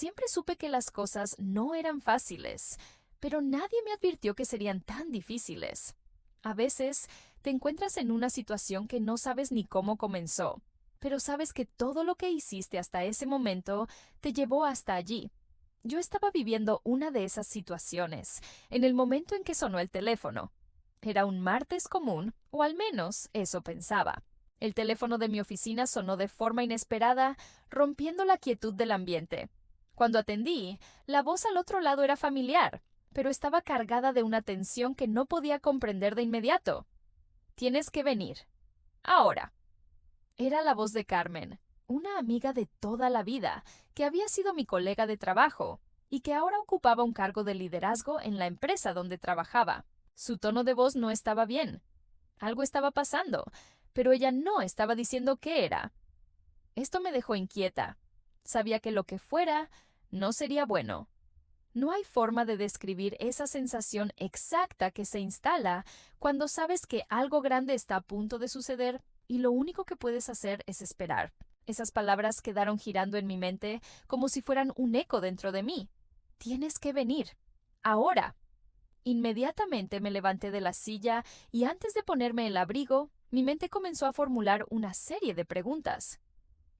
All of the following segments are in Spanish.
Siempre supe que las cosas no eran fáciles, pero nadie me advirtió que serían tan difíciles. A veces te encuentras en una situación que no sabes ni cómo comenzó, pero sabes que todo lo que hiciste hasta ese momento te llevó hasta allí. Yo estaba viviendo una de esas situaciones, en el momento en que sonó el teléfono. Era un martes común, o al menos eso pensaba. El teléfono de mi oficina sonó de forma inesperada, rompiendo la quietud del ambiente. Cuando atendí, la voz al otro lado era familiar, pero estaba cargada de una tensión que no podía comprender de inmediato. Tienes que venir. Ahora. Era la voz de Carmen, una amiga de toda la vida, que había sido mi colega de trabajo y que ahora ocupaba un cargo de liderazgo en la empresa donde trabajaba. Su tono de voz no estaba bien. Algo estaba pasando, pero ella no estaba diciendo qué era. Esto me dejó inquieta. Sabía que lo que fuera no sería bueno. No hay forma de describir esa sensación exacta que se instala cuando sabes que algo grande está a punto de suceder y lo único que puedes hacer es esperar. Esas palabras quedaron girando en mi mente como si fueran un eco dentro de mí. Tienes que venir. Ahora. Inmediatamente me levanté de la silla y antes de ponerme el abrigo, mi mente comenzó a formular una serie de preguntas.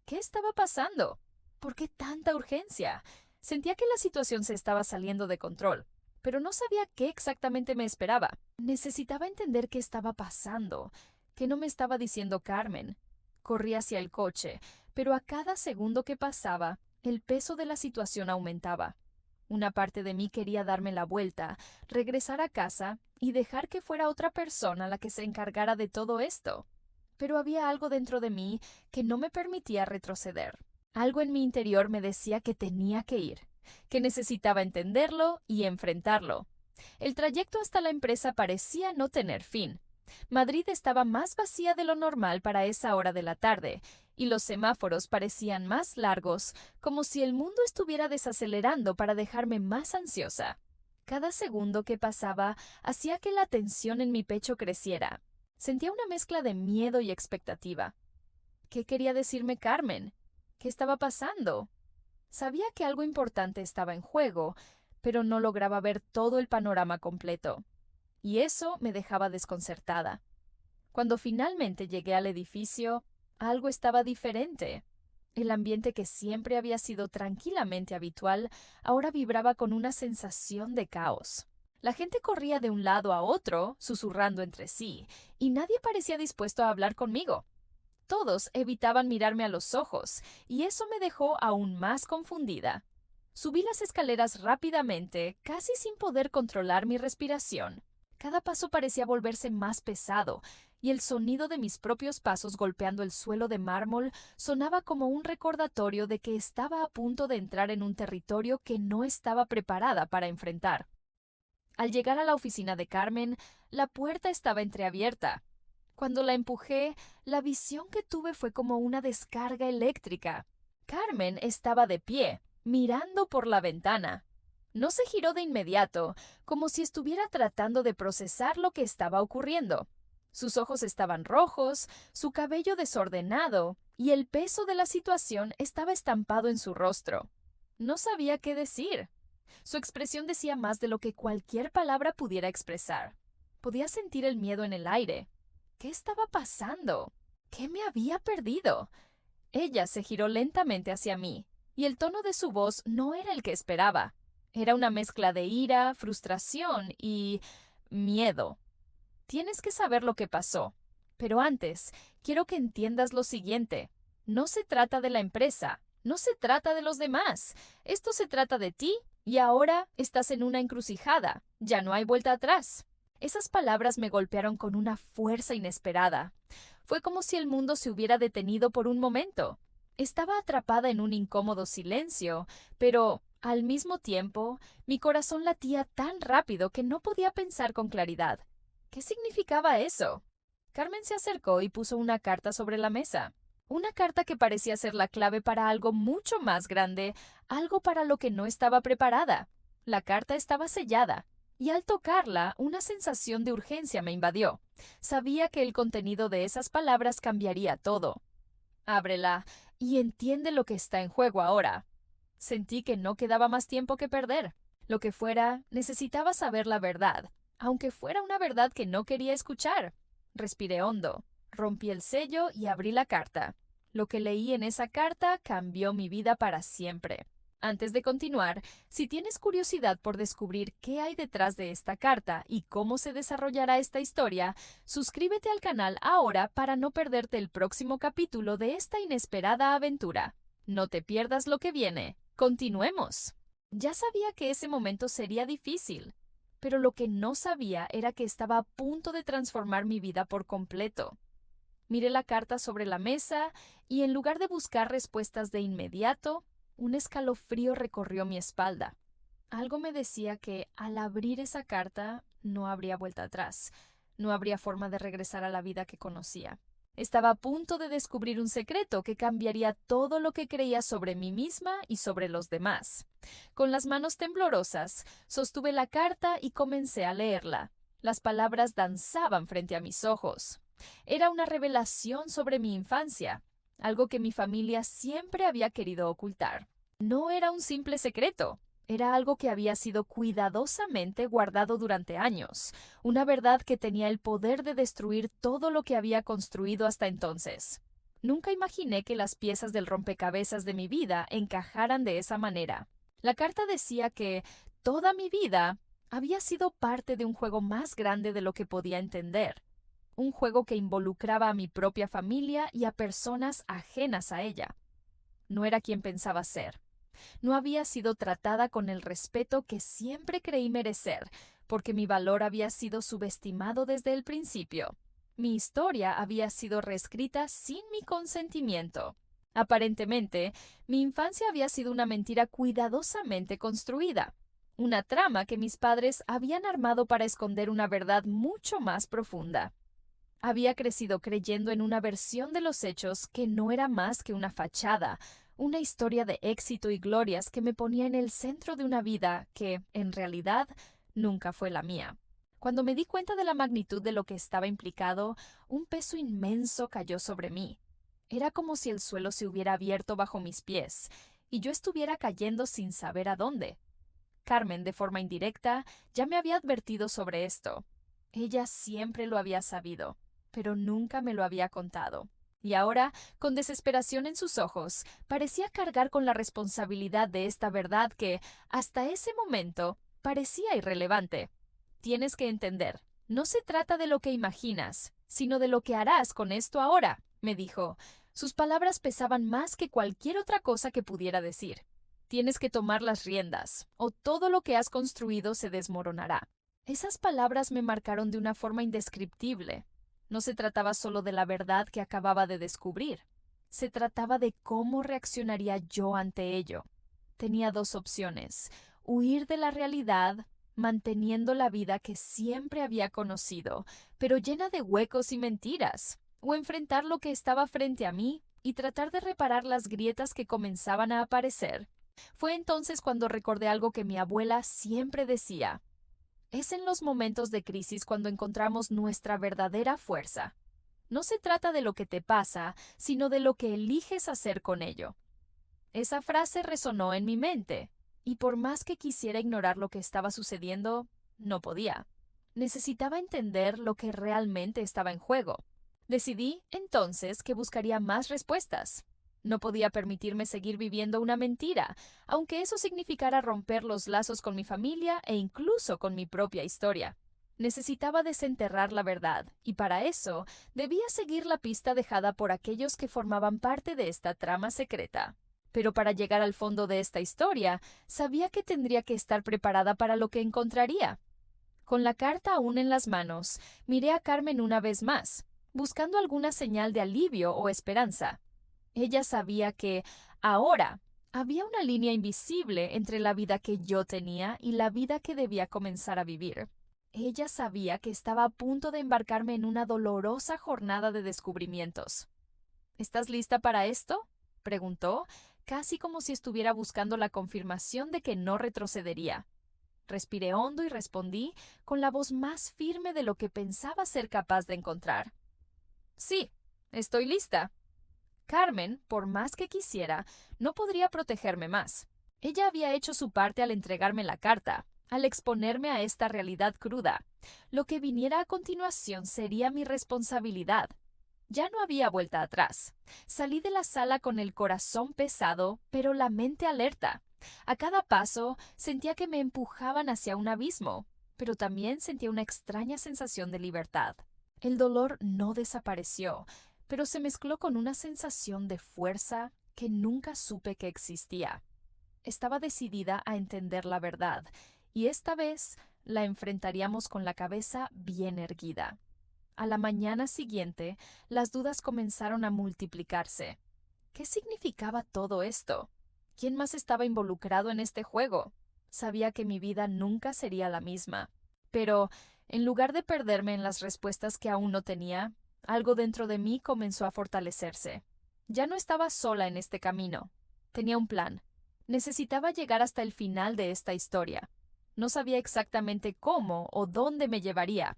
¿Qué estaba pasando? ¿Por qué tanta urgencia? Sentía que la situación se estaba saliendo de control, pero no sabía qué exactamente me esperaba. Necesitaba entender qué estaba pasando, qué no me estaba diciendo Carmen. Corrí hacia el coche, pero a cada segundo que pasaba, el peso de la situación aumentaba. Una parte de mí quería darme la vuelta, regresar a casa y dejar que fuera otra persona la que se encargara de todo esto. Pero había algo dentro de mí que no me permitía retroceder. Algo en mi interior me decía que tenía que ir, que necesitaba entenderlo y enfrentarlo. El trayecto hasta la empresa parecía no tener fin. Madrid estaba más vacía de lo normal para esa hora de la tarde, y los semáforos parecían más largos, como si el mundo estuviera desacelerando para dejarme más ansiosa. Cada segundo que pasaba hacía que la tensión en mi pecho creciera. Sentía una mezcla de miedo y expectativa. ¿Qué quería decirme Carmen? ¿Qué estaba pasando? Sabía que algo importante estaba en juego, pero no lograba ver todo el panorama completo. Y eso me dejaba desconcertada. Cuando finalmente llegué al edificio, algo estaba diferente. El ambiente que siempre había sido tranquilamente habitual, ahora vibraba con una sensación de caos. La gente corría de un lado a otro, susurrando entre sí, y nadie parecía dispuesto a hablar conmigo. Todos evitaban mirarme a los ojos, y eso me dejó aún más confundida. Subí las escaleras rápidamente, casi sin poder controlar mi respiración. Cada paso parecía volverse más pesado, y el sonido de mis propios pasos golpeando el suelo de mármol sonaba como un recordatorio de que estaba a punto de entrar en un territorio que no estaba preparada para enfrentar. Al llegar a la oficina de Carmen, la puerta estaba entreabierta. Cuando la empujé, la visión que tuve fue como una descarga eléctrica. Carmen estaba de pie, mirando por la ventana. No se giró de inmediato, como si estuviera tratando de procesar lo que estaba ocurriendo. Sus ojos estaban rojos, su cabello desordenado, y el peso de la situación estaba estampado en su rostro. No sabía qué decir. Su expresión decía más de lo que cualquier palabra pudiera expresar. Podía sentir el miedo en el aire. ¿Qué estaba pasando? ¿Qué me había perdido? Ella se giró lentamente hacia mí, y el tono de su voz no era el que esperaba. Era una mezcla de ira, frustración y miedo. Tienes que saber lo que pasó. Pero antes, quiero que entiendas lo siguiente. No se trata de la empresa, no se trata de los demás. Esto se trata de ti, y ahora estás en una encrucijada. Ya no hay vuelta atrás. Esas palabras me golpearon con una fuerza inesperada. Fue como si el mundo se hubiera detenido por un momento. Estaba atrapada en un incómodo silencio, pero, al mismo tiempo, mi corazón latía tan rápido que no podía pensar con claridad. ¿Qué significaba eso? Carmen se acercó y puso una carta sobre la mesa. Una carta que parecía ser la clave para algo mucho más grande, algo para lo que no estaba preparada. La carta estaba sellada, y al tocarla, una sensación de urgencia me invadió. Sabía que el contenido de esas palabras cambiaría todo. Ábrela y entiende lo que está en juego ahora. Sentí que no quedaba más tiempo que perder. Lo que fuera, necesitaba saber la verdad, aunque fuera una verdad que no quería escuchar. Respiré hondo, rompí el sello y abrí la carta. Lo que leí en esa carta cambió mi vida para siempre. Antes de continuar, si tienes curiosidad por descubrir qué hay detrás de esta carta y cómo se desarrollará esta historia, suscríbete al canal ahora para no perderte el próximo capítulo de esta inesperada aventura. No te pierdas lo que viene. ¡Continuemos! Ya sabía que ese momento sería difícil, pero lo que no sabía era que estaba a punto de transformar mi vida por completo. Miré la carta sobre la mesa y en lugar de buscar respuestas de inmediato, un escalofrío recorrió mi espalda. Algo me decía que al abrir esa carta no habría vuelta atrás, no habría forma de regresar a la vida que conocía. Estaba a punto de descubrir un secreto que cambiaría todo lo que creía sobre mí misma y sobre los demás. Con las manos temblorosas, sostuve la carta y comencé a leerla. Las palabras danzaban frente a mis ojos. Era una revelación sobre mi infancia, algo que mi familia siempre había querido ocultar. No era un simple secreto, era algo que había sido cuidadosamente guardado durante años, una verdad que tenía el poder de destruir todo lo que había construido hasta entonces. Nunca imaginé que las piezas del rompecabezas de mi vida encajaran de esa manera. La carta decía que toda mi vida había sido parte de un juego más grande de lo que podía entender. Un juego que involucraba a mi propia familia y a personas ajenas a ella. No era quien pensaba ser. No había sido tratada con el respeto que siempre creí merecer, porque mi valor había sido subestimado desde el principio. Mi historia había sido reescrita sin mi consentimiento. Aparentemente, mi infancia había sido una mentira cuidadosamente construida. Una trama que mis padres habían armado para esconder una verdad mucho más profunda. Había crecido creyendo en una versión de los hechos que no era más que una fachada, una historia de éxito y glorias que me ponía en el centro de una vida que, en realidad, nunca fue la mía. Cuando me di cuenta de la magnitud de lo que estaba implicado, un peso inmenso cayó sobre mí. Era como si el suelo se hubiera abierto bajo mis pies, y yo estuviera cayendo sin saber a dónde. Carmen, de forma indirecta, ya me había advertido sobre esto. Ella siempre lo había sabido, pero nunca me lo había contado. Y ahora, con desesperación en sus ojos, parecía cargar con la responsabilidad de esta verdad que, hasta ese momento, parecía irrelevante. Tienes que entender, no se trata de lo que imaginas, sino de lo que harás con esto ahora, me dijo. Sus palabras pesaban más que cualquier otra cosa que pudiera decir. Tienes que tomar las riendas, o todo lo que has construido se desmoronará. Esas palabras me marcaron de una forma indescriptible. No se trataba solo de la verdad que acababa de descubrir. Se trataba de cómo reaccionaría yo ante ello. Tenía dos opciones: huir de la realidad, manteniendo la vida que siempre había conocido, pero llena de huecos y mentiras, o enfrentar lo que estaba frente a mí y tratar de reparar las grietas que comenzaban a aparecer. Fue entonces cuando recordé algo que mi abuela siempre decía: es en los momentos de crisis cuando encontramos nuestra verdadera fuerza. No se trata de lo que te pasa, sino de lo que eliges hacer con ello. Esa frase resonó en mi mente, y por más que quisiera ignorar lo que estaba sucediendo, no podía. Necesitaba entender lo que realmente estaba en juego. Decidí, entonces, que buscaría más respuestas. No podía permitirme seguir viviendo una mentira, aunque eso significara romper los lazos con mi familia e incluso con mi propia historia. Necesitaba desenterrar la verdad, y para eso debía seguir la pista dejada por aquellos que formaban parte de esta trama secreta. Pero para llegar al fondo de esta historia, sabía que tendría que estar preparada para lo que encontraría. Con la carta aún en las manos, miré a Carmen una vez más, buscando alguna señal de alivio o esperanza. Ella sabía que, ahora, había una línea invisible entre la vida que yo tenía y la vida que debía comenzar a vivir. Ella sabía que estaba a punto de embarcarme en una dolorosa jornada de descubrimientos. ¿Estás lista para esto?, preguntó, casi como si estuviera buscando la confirmación de que no retrocedería. Respiré hondo y respondí con la voz más firme de lo que pensaba ser capaz de encontrar. Sí, estoy lista. Carmen, por más que quisiera, no podría protegerme más. Ella había hecho su parte al entregarme la carta, al exponerme a esta realidad cruda. Lo que viniera a continuación sería mi responsabilidad. Ya no había vuelta atrás. Salí de la sala con el corazón pesado, pero la mente alerta. A cada paso sentía que me empujaban hacia un abismo, pero también sentía una extraña sensación de libertad. El dolor no desapareció, pero se mezcló con una sensación de fuerza que nunca supe que existía. Estaba decidida a entender la verdad, y esta vez la enfrentaríamos con la cabeza bien erguida. A la mañana siguiente, las dudas comenzaron a multiplicarse. ¿Qué significaba todo esto? ¿Quién más estaba involucrado en este juego? Sabía que mi vida nunca sería la misma. Pero, en lugar de perderme en las respuestas que aún no tenía, algo dentro de mí comenzó a fortalecerse. Ya no estaba sola en este camino. Tenía un plan. Necesitaba llegar hasta el final de esta historia. No sabía exactamente cómo o dónde me llevaría,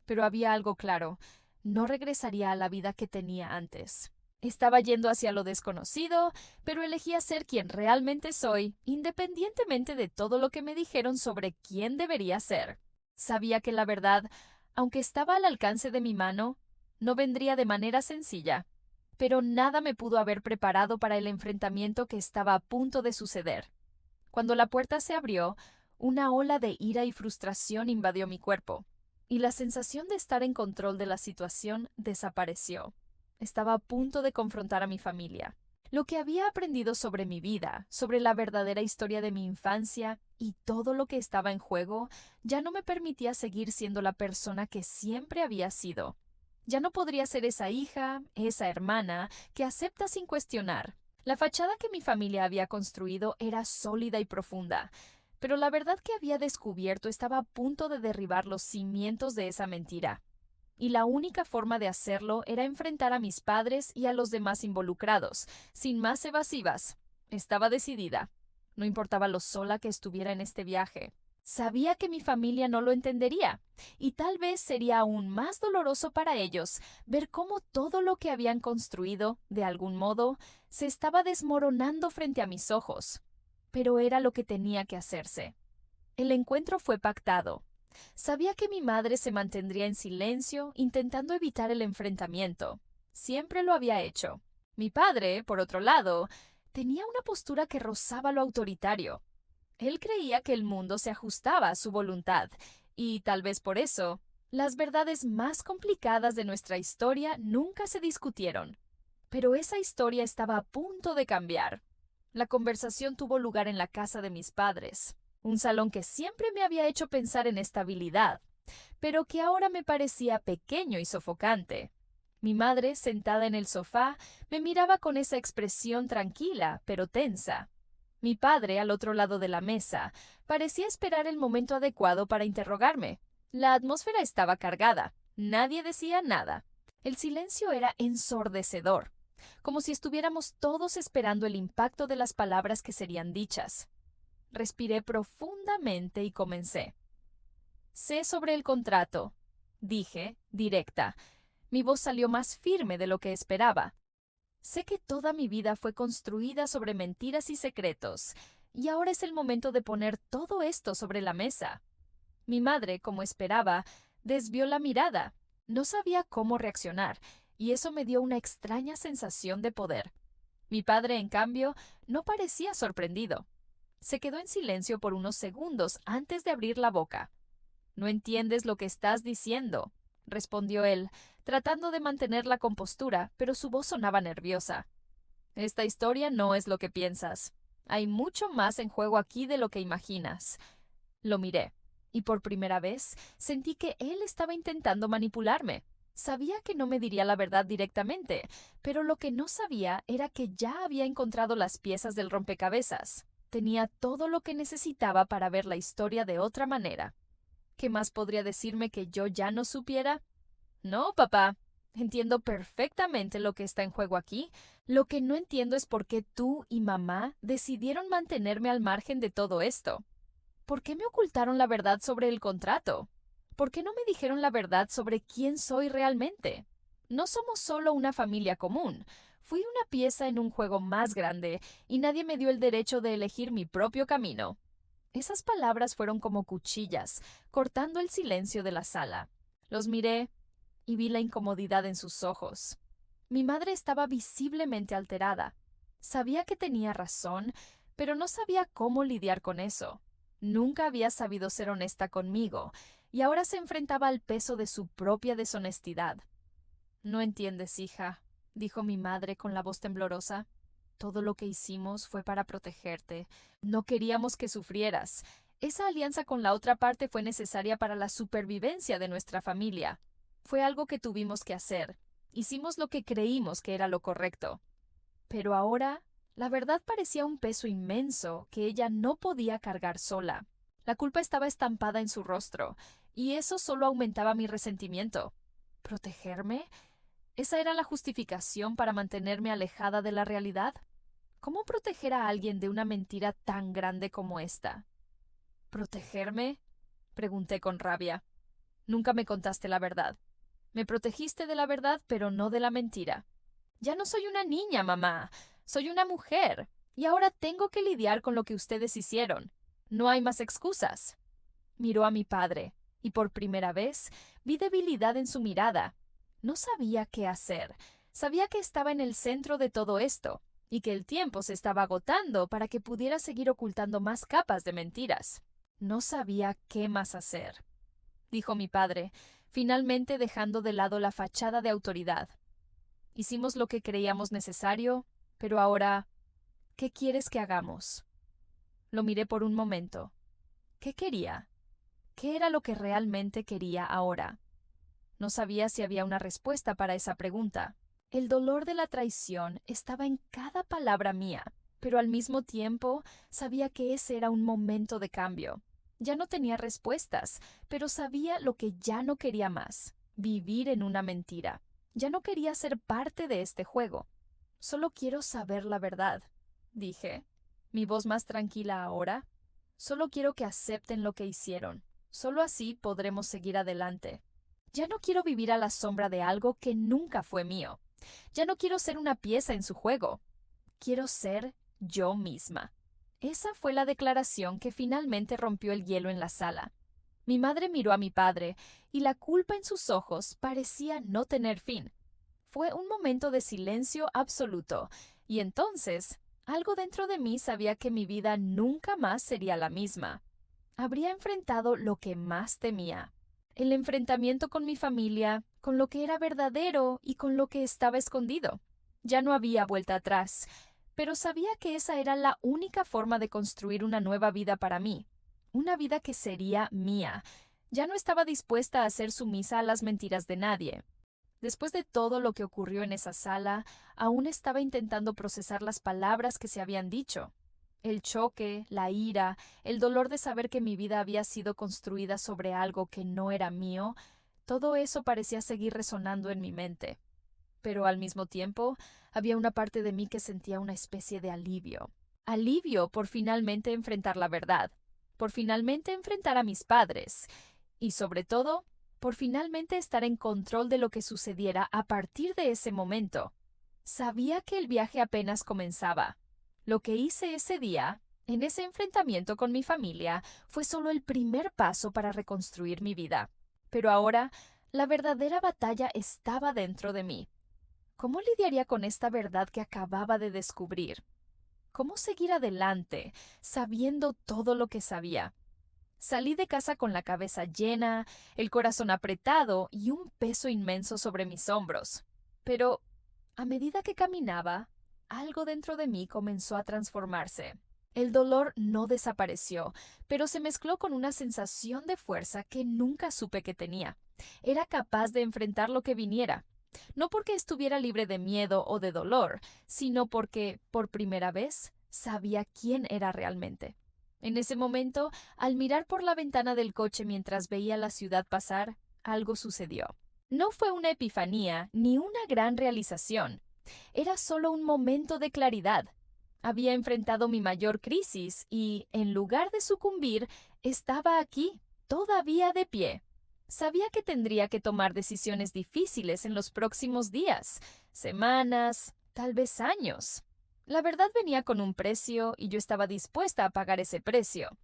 pero había algo claro: no regresaría a la vida que tenía antes. Estaba yendo hacia lo desconocido, pero elegía ser quien realmente soy, independientemente de todo lo que me dijeron sobre quién debería ser. Sabía que la verdad, aunque estaba al alcance de mi mano, no vendría de manera sencilla, pero nada me pudo haber preparado para el enfrentamiento que estaba a punto de suceder. Cuando la puerta se abrió, una ola de ira y frustración invadió mi cuerpo, y la sensación de estar en control de la situación desapareció. Estaba a punto de confrontar a mi familia. Lo que había aprendido sobre mi vida, sobre la verdadera historia de mi infancia y todo lo que estaba en juego, ya no me permitía seguir siendo la persona que siempre había sido. Ya no podría ser esa hija, esa hermana, que acepta sin cuestionar. La fachada que mi familia había construido era sólida y profunda, pero la verdad que había descubierto estaba a punto de derribar los cimientos de esa mentira. Y la única forma de hacerlo era enfrentar a mis padres y a los demás involucrados, sin más evasivas. Estaba decidida. No importaba lo sola que estuviera en este viaje. Sabía que mi familia no lo entendería, y tal vez sería aún más doloroso para ellos ver cómo todo lo que habían construido, de algún modo, se estaba desmoronando frente a mis ojos. Pero era lo que tenía que hacerse. El encuentro fue pactado. Sabía que mi madre se mantendría en silencio, intentando evitar el enfrentamiento. Siempre lo había hecho. Mi padre, por otro lado, tenía una postura que rozaba lo autoritario. Él creía que el mundo se ajustaba a su voluntad, y tal vez por eso, las verdades más complicadas de nuestra historia nunca se discutieron. Pero esa historia estaba a punto de cambiar. La conversación tuvo lugar en la casa de mis padres, un salón que siempre me había hecho pensar en estabilidad, pero que ahora me parecía pequeño y sofocante. Mi madre, sentada en el sofá, me miraba con esa expresión tranquila, pero tensa. Mi padre, al otro lado de la mesa, parecía esperar el momento adecuado para interrogarme. La atmósfera estaba cargada. Nadie decía nada. El silencio era ensordecedor, como si estuviéramos todos esperando el impacto de las palabras que serían dichas. Respiré profundamente y comencé. Sé sobre el contrato, dije, directa. Mi voz salió más firme de lo que esperaba. Sé que toda mi vida fue construida sobre mentiras y secretos, y ahora es el momento de poner todo esto sobre la mesa. Mi madre, como esperaba, desvió la mirada. No sabía cómo reaccionar, y eso me dio una extraña sensación de poder. Mi padre, en cambio, no parecía sorprendido. Se quedó en silencio por unos segundos antes de abrir la boca. «No entiendes lo que estás diciendo», respondió él, tratando de mantener la compostura, pero su voz sonaba nerviosa. «Esta historia no es lo que piensas. Hay mucho más en juego aquí de lo que imaginas». Lo miré, y por primera vez sentí que él estaba intentando manipularme. Sabía que no me diría la verdad directamente, pero lo que no sabía era que ya había encontrado las piezas del rompecabezas. Tenía todo lo que necesitaba para ver la historia de otra manera. ¿Qué más podría decirme que yo ya no supiera? No, papá. Entiendo perfectamente lo que está en juego aquí. Lo que no entiendo es por qué tú y mamá decidieron mantenerme al margen de todo esto. ¿Por qué me ocultaron la verdad sobre el contrato? ¿Por qué no me dijeron la verdad sobre quién soy realmente? No somos solo una familia común. Fui una pieza en un juego más grande y nadie me dio el derecho de elegir mi propio camino. Esas palabras fueron como cuchillas, cortando el silencio de la sala. Los miré y vi la incomodidad en sus ojos. Mi madre estaba visiblemente alterada. Sabía que tenía razón, pero no sabía cómo lidiar con eso. Nunca había sabido ser honesta conmigo, y ahora se enfrentaba al peso de su propia deshonestidad. «No entiendes, hija», dijo mi madre con la voz temblorosa. «Todo lo que hicimos fue para protegerte. No queríamos que sufrieras. Esa alianza con la otra parte fue necesaria para la supervivencia de nuestra familia. Fue algo que tuvimos que hacer. Hicimos lo que creímos que era lo correcto». Pero ahora, la verdad parecía un peso inmenso que ella no podía cargar sola. La culpa estaba estampada en su rostro, y eso solo aumentaba mi resentimiento. ¿Protegerme? ¿Esa era la justificación para mantenerme alejada de la realidad? ¿Cómo proteger a alguien de una mentira tan grande como esta? ¿Protegerme?, pregunté con rabia. Nunca me contaste la verdad. Me protegiste de la verdad, pero no de la mentira. Ya no soy una niña, mamá. Soy una mujer. Y ahora tengo que lidiar con lo que ustedes hicieron. No hay más excusas. Miró a mi padre, y por primera vez vi debilidad en su mirada. No sabía qué hacer. Sabía que estaba en el centro de todo esto, y que el tiempo se estaba agotando para que pudiera seguir ocultando más capas de mentiras. No sabía qué más hacer, dijo mi padre, finalmente dejando de lado la fachada de autoridad. Hicimos lo que creíamos necesario, pero ahora, ¿qué quieres que hagamos? Lo miré por un momento. ¿Qué quería? ¿Qué era lo que realmente quería ahora? No sabía si había una respuesta para esa pregunta. El dolor de la traición estaba en cada palabra mía, pero al mismo tiempo sabía que ese era un momento de cambio. Ya no tenía respuestas, pero sabía lo que ya no quería más: vivir en una mentira. Ya no quería ser parte de este juego. Solo quiero saber la verdad, dije, mi voz más tranquila ahora. Solo quiero que acepten lo que hicieron. Solo así podremos seguir adelante. Ya no quiero vivir a la sombra de algo que nunca fue mío. Ya no quiero ser una pieza en su juego. Quiero ser yo misma. Esa fue la declaración que finalmente rompió el hielo en la sala. Mi madre miró a mi padre, y la culpa en sus ojos parecía no tener fin. Fue un momento de silencio absoluto, y entonces algo dentro de mí sabía que mi vida nunca más sería la misma. Habría enfrentado lo que más temía: el enfrentamiento con mi familia, con lo que era verdadero y con lo que estaba escondido. Ya no había vuelta atrás, pero sabía que esa era la única forma de construir una nueva vida para mí. Una vida que sería mía. Ya no estaba dispuesta a ser sumisa a las mentiras de nadie. Después de todo lo que ocurrió en esa sala, aún estaba intentando procesar las palabras que se habían dicho. El choque, la ira, el dolor de saber que mi vida había sido construida sobre algo que no era mío, todo eso parecía seguir resonando en mi mente. Pero al mismo tiempo, había una parte de mí que sentía una especie de alivio. Alivio por finalmente enfrentar la verdad, por finalmente enfrentar a mis padres, y sobre todo, por finalmente estar en control de lo que sucediera a partir de ese momento. Sabía que el viaje apenas comenzaba. Lo que hice ese día, en ese enfrentamiento con mi familia, fue solo el primer paso para reconstruir mi vida. Pero ahora, la verdadera batalla estaba dentro de mí. ¿Cómo lidiaría con esta verdad que acababa de descubrir? ¿Cómo seguir adelante, sabiendo todo lo que sabía? Salí de casa con la cabeza llena, el corazón apretado y un peso inmenso sobre mis hombros. Pero, a medida que caminaba, algo dentro de mí comenzó a transformarse. El dolor no desapareció, pero se mezcló con una sensación de fuerza que nunca supe que tenía. Era capaz de enfrentar lo que viniera. No porque estuviera libre de miedo o de dolor, sino porque, por primera vez, sabía quién era realmente. En ese momento, al mirar por la ventana del coche mientras veía la ciudad pasar, algo sucedió. No fue una epifanía ni una gran realización. Era solo un momento de claridad. Había enfrentado mi mayor crisis y, en lugar de sucumbir, estaba aquí, todavía de pie. Sabía que tendría que tomar decisiones difíciles en los próximos días, semanas, tal vez años. La verdad venía con un precio y yo estaba dispuesta a pagar ese precio.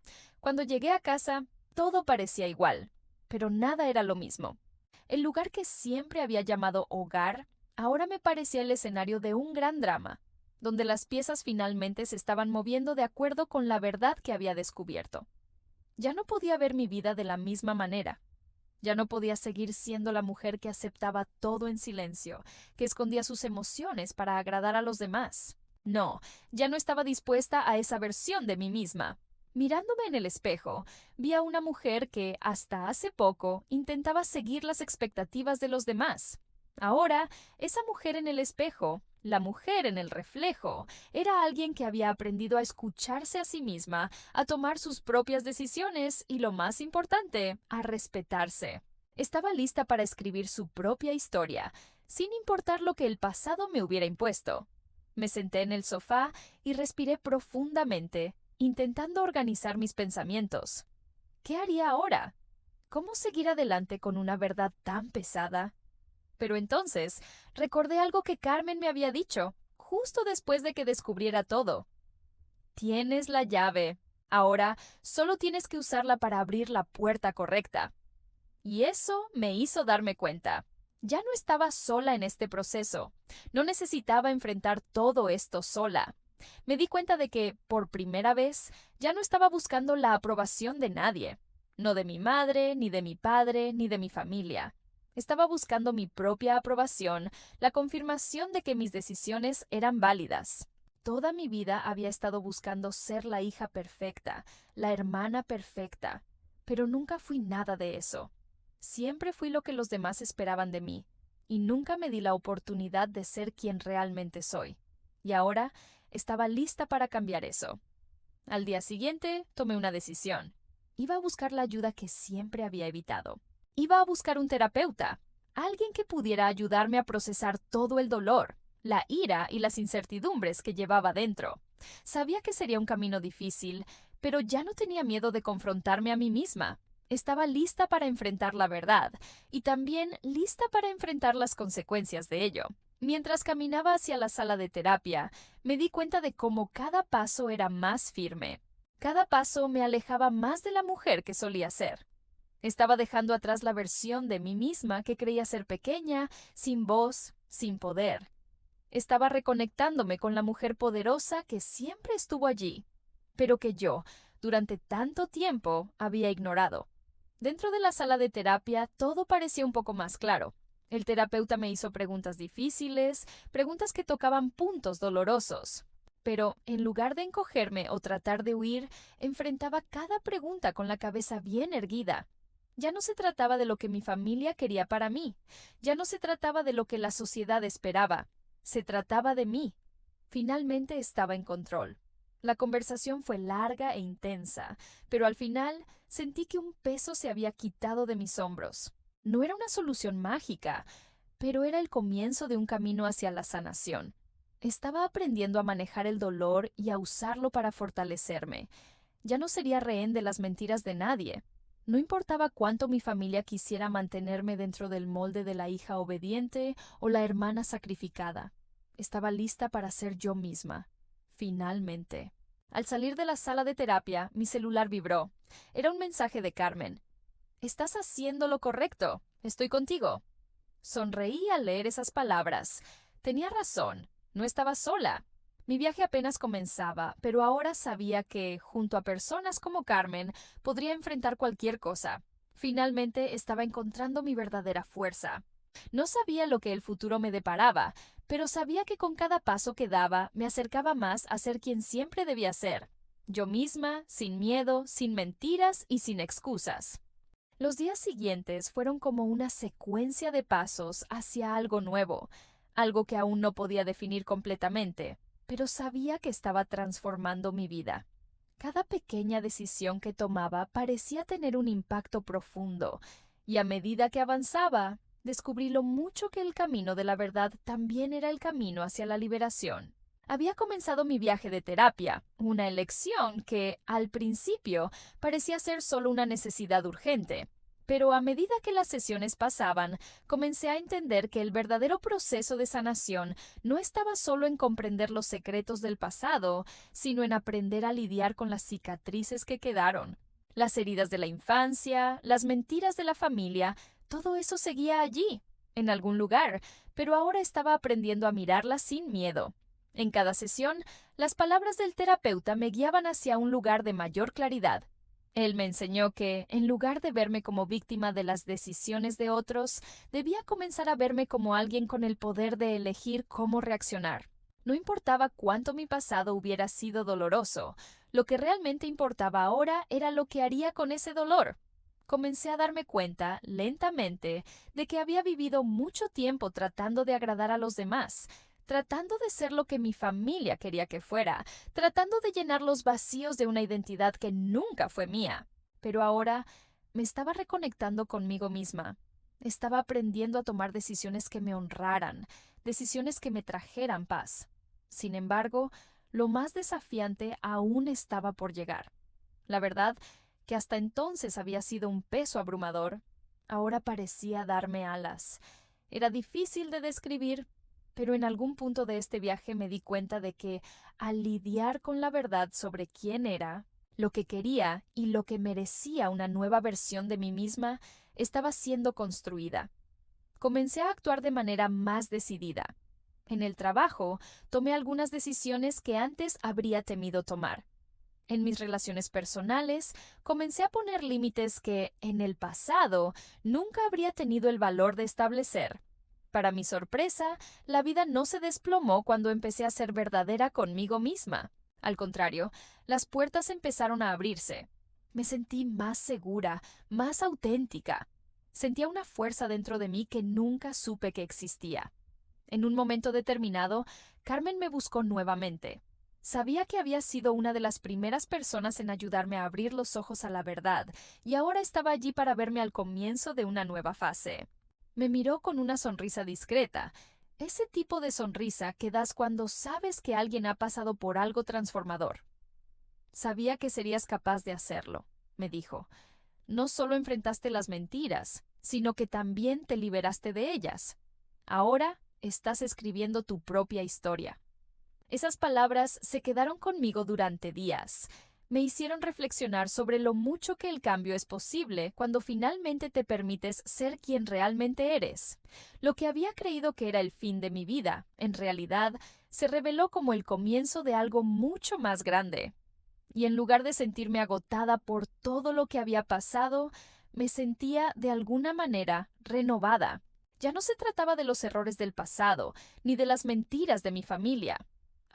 Cuando llegué a casa, todo parecía igual, pero nada era lo mismo. El lugar que siempre había llamado hogar, ahora me parecía el escenario de un gran drama, donde las piezas finalmente se estaban moviendo de acuerdo con la verdad que había descubierto. Ya no podía ver mi vida de la misma manera. Ya no podía seguir siendo la mujer que aceptaba todo en silencio, que escondía sus emociones para agradar a los demás. No, ya no estaba dispuesta a esa versión de mí misma. Mirándome en el espejo, vi a una mujer que, hasta hace poco, intentaba seguir las expectativas de los demás. Ahora, esa mujer en el espejo, la mujer en el reflejo, era alguien que había aprendido a escucharse a sí misma, a tomar sus propias decisiones y, lo más importante, a respetarse. Estaba lista para escribir su propia historia, sin importar lo que el pasado me hubiera impuesto. Me senté en el sofá y respiré profundamente, intentando organizar mis pensamientos. ¿Qué haría ahora? ¿Cómo seguir adelante con una verdad tan pesada? Pero entonces recordé algo que Carmen me había dicho, justo después de que descubriera todo. Tienes la llave. Ahora solo tienes que usarla para abrir la puerta correcta. Y eso me hizo darme cuenta. Ya no estaba sola en este proceso. No necesitaba enfrentar todo esto sola. Me di cuenta de que, por primera vez, ya no estaba buscando la aprobación de nadie. No de mi madre, ni de mi padre, ni de mi familia. Estaba buscando mi propia aprobación, la confirmación de que mis decisiones eran válidas. Toda mi vida había estado buscando ser la hija perfecta, la hermana perfecta, pero nunca fui nada de eso. Siempre fui lo que los demás esperaban de mí, y nunca me di la oportunidad de ser quien realmente soy. Y ahora estaba lista para cambiar eso. Al día siguiente tomé una decisión. Iba a buscar la ayuda que siempre había evitado. Iba a buscar un terapeuta, alguien que pudiera ayudarme a procesar todo el dolor, la ira y las incertidumbres que llevaba dentro. Sabía que sería un camino difícil, pero ya no tenía miedo de confrontarme a mí misma. Estaba lista para enfrentar la verdad y también lista para enfrentar las consecuencias de ello. Mientras caminaba hacia la sala de terapia, me di cuenta de cómo cada paso era más firme. Cada paso me alejaba más de la mujer que solía ser. Estaba dejando atrás la versión de mí misma que creía ser pequeña, sin voz, sin poder. Estaba reconectándome con la mujer poderosa que siempre estuvo allí, pero que yo, durante tanto tiempo, había ignorado. Dentro de la sala de terapia, todo parecía un poco más claro. El terapeuta me hizo preguntas difíciles, preguntas que tocaban puntos dolorosos. Pero, en lugar de encogerme o tratar de huir, enfrentaba cada pregunta con la cabeza bien erguida. Ya no se trataba de lo que mi familia quería para mí. Ya no se trataba de lo que la sociedad esperaba. Se trataba de mí. Finalmente estaba en control. La conversación fue larga e intensa, pero al final sentí que un peso se había quitado de mis hombros. No era una solución mágica, pero era el comienzo de un camino hacia la sanación. Estaba aprendiendo a manejar el dolor y a usarlo para fortalecerme. Ya no sería rehén de las mentiras de nadie. No importaba cuánto mi familia quisiera mantenerme dentro del molde de la hija obediente o la hermana sacrificada. Estaba lista para ser yo misma. Finalmente. Al salir de la sala de terapia, mi celular vibró. Era un mensaje de Carmen. «Estás haciendo lo correcto. Estoy contigo». Sonreí al leer esas palabras. Tenía razón. No estaba sola. Mi viaje apenas comenzaba, pero ahora sabía que, junto a personas como Carmen, podría enfrentar cualquier cosa. Finalmente estaba encontrando mi verdadera fuerza. No sabía lo que el futuro me deparaba, pero sabía que con cada paso que daba me acercaba más a ser quien siempre debía ser. Yo misma, sin miedo, sin mentiras y sin excusas. Los días siguientes fueron como una secuencia de pasos hacia algo nuevo, algo que aún no podía definir completamente, pero sabía que estaba transformando mi vida. Cada pequeña decisión que tomaba parecía tener un impacto profundo, y a medida que avanzaba, descubrí lo mucho que el camino de la verdad también era el camino hacia la liberación. Había comenzado mi viaje de terapia, una elección que, al principio, parecía ser solo una necesidad urgente. Pero a medida que las sesiones pasaban, comencé a entender que el verdadero proceso de sanación no estaba solo en comprender los secretos del pasado, sino en aprender a lidiar con las cicatrices que quedaron. Las heridas de la infancia, las mentiras de la familia, todo eso seguía allí, en algún lugar, pero ahora estaba aprendiendo a mirarlas sin miedo. En cada sesión, las palabras del terapeuta me guiaban hacia un lugar de mayor claridad. Él me enseñó que, en lugar de verme como víctima de las decisiones de otros, debía comenzar a verme como alguien con el poder de elegir cómo reaccionar. No importaba cuánto mi pasado hubiera sido doloroso, lo que realmente importaba ahora era lo que haría con ese dolor. Comencé a darme cuenta, lentamente, de que había vivido mucho tiempo tratando de agradar a los demás, tratando de ser lo que mi familia quería que fuera, tratando de llenar los vacíos de una identidad que nunca fue mía. Pero ahora me estaba reconectando conmigo misma. Estaba aprendiendo a tomar decisiones que me honraran, decisiones que me trajeran paz. Sin embargo, lo más desafiante aún estaba por llegar. La verdad, que hasta entonces había sido un peso abrumador, ahora parecía darme alas. Era difícil de describir, pero en algún punto de este viaje me di cuenta de que, al lidiar con la verdad sobre quién era, lo que quería y lo que merecía una nueva versión de mí misma, estaba siendo construida. Comencé a actuar de manera más decidida. En el trabajo, tomé algunas decisiones que antes habría temido tomar. En mis relaciones personales, comencé a poner límites que, en el pasado, nunca habría tenido el valor de establecer. Para mi sorpresa, la vida no se desplomó cuando empecé a ser verdadera conmigo misma. Al contrario, las puertas empezaron a abrirse. Me sentí más segura, más auténtica. Sentía una fuerza dentro de mí que nunca supe que existía. En un momento determinado, Carmen me buscó nuevamente. Sabía que había sido una de las primeras personas en ayudarme a abrir los ojos a la verdad, y ahora estaba allí para verme al comienzo de una nueva fase. Me miró con una sonrisa discreta, ese tipo de sonrisa que das cuando sabes que alguien ha pasado por algo transformador. Sabía que serías capaz de hacerlo, me dijo. No solo enfrentaste las mentiras, sino que también te liberaste de ellas. Ahora estás escribiendo tu propia historia. Esas palabras se quedaron conmigo durante días. Me hicieron reflexionar sobre lo mucho que el cambio es posible cuando finalmente te permites ser quien realmente eres. Lo que había creído que era el fin de mi vida, en realidad, se reveló como el comienzo de algo mucho más grande. Y en lugar de sentirme agotada por todo lo que había pasado, me sentía, de alguna manera, renovada. Ya no se trataba de los errores del pasado, ni de las mentiras de mi familia.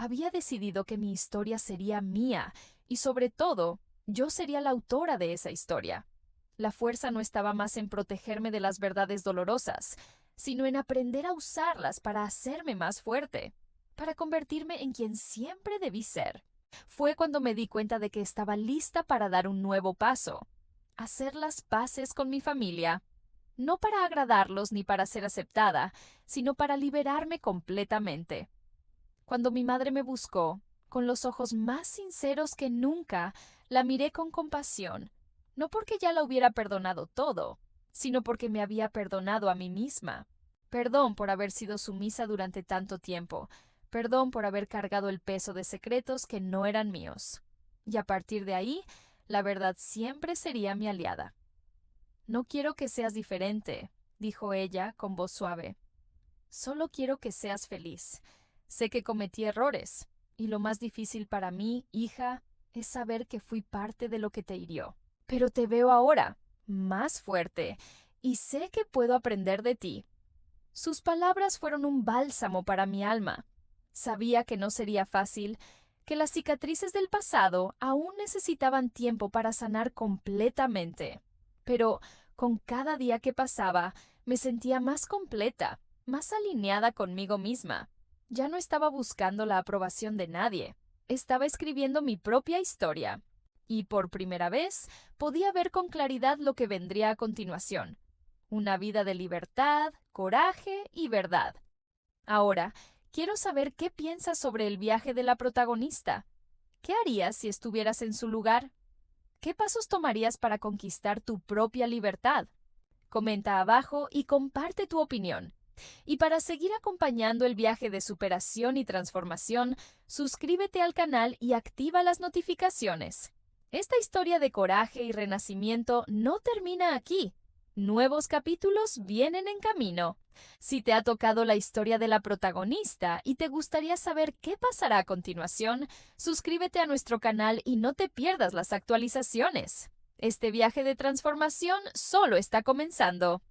Había decidido que mi historia sería mía, y sobre todo, yo sería la autora de esa historia. La fuerza no estaba más en protegerme de las verdades dolorosas, sino en aprender a usarlas para hacerme más fuerte, para convertirme en quien siempre debí ser. Fue cuando me di cuenta de que estaba lista para dar un nuevo paso, hacer las paces con mi familia, no para agradarlos ni para ser aceptada, sino para liberarme completamente. Cuando mi madre me buscó, con los ojos más sinceros que nunca, la miré con compasión, no porque ya la hubiera perdonado todo, sino porque me había perdonado a mí misma. Perdón por haber sido sumisa durante tanto tiempo, perdón por haber cargado el peso de secretos que no eran míos. Y a partir de ahí, la verdad siempre sería mi aliada. No quiero que seas diferente, dijo ella con voz suave. Solo quiero que seas feliz. Sé que cometí errores, y lo más difícil para mí, hija, es saber que fui parte de lo que te hirió. Pero te veo ahora, más fuerte, y sé que puedo aprender de ti. Sus palabras fueron un bálsamo para mi alma. Sabía que no sería fácil, que las cicatrices del pasado aún necesitaban tiempo para sanar completamente. Pero con cada día que pasaba, me sentía más completa, más alineada conmigo misma. Ya no estaba buscando la aprobación de nadie. Estaba escribiendo mi propia historia. Y por primera vez podía ver con claridad lo que vendría a continuación. Una vida de libertad, coraje y verdad. Ahora, quiero saber qué piensas sobre el viaje de la protagonista. ¿Qué harías si estuvieras en su lugar? ¿Qué pasos tomarías para conquistar tu propia libertad? Comenta abajo y comparte tu opinión. Y para seguir acompañando el viaje de superación y transformación, suscríbete al canal y activa las notificaciones. Esta historia de coraje y renacimiento no termina aquí. Nuevos capítulos vienen en camino. Si te ha tocado la historia de la protagonista y te gustaría saber qué pasará a continuación, suscríbete a nuestro canal y no te pierdas las actualizaciones. Este viaje de transformación solo está comenzando.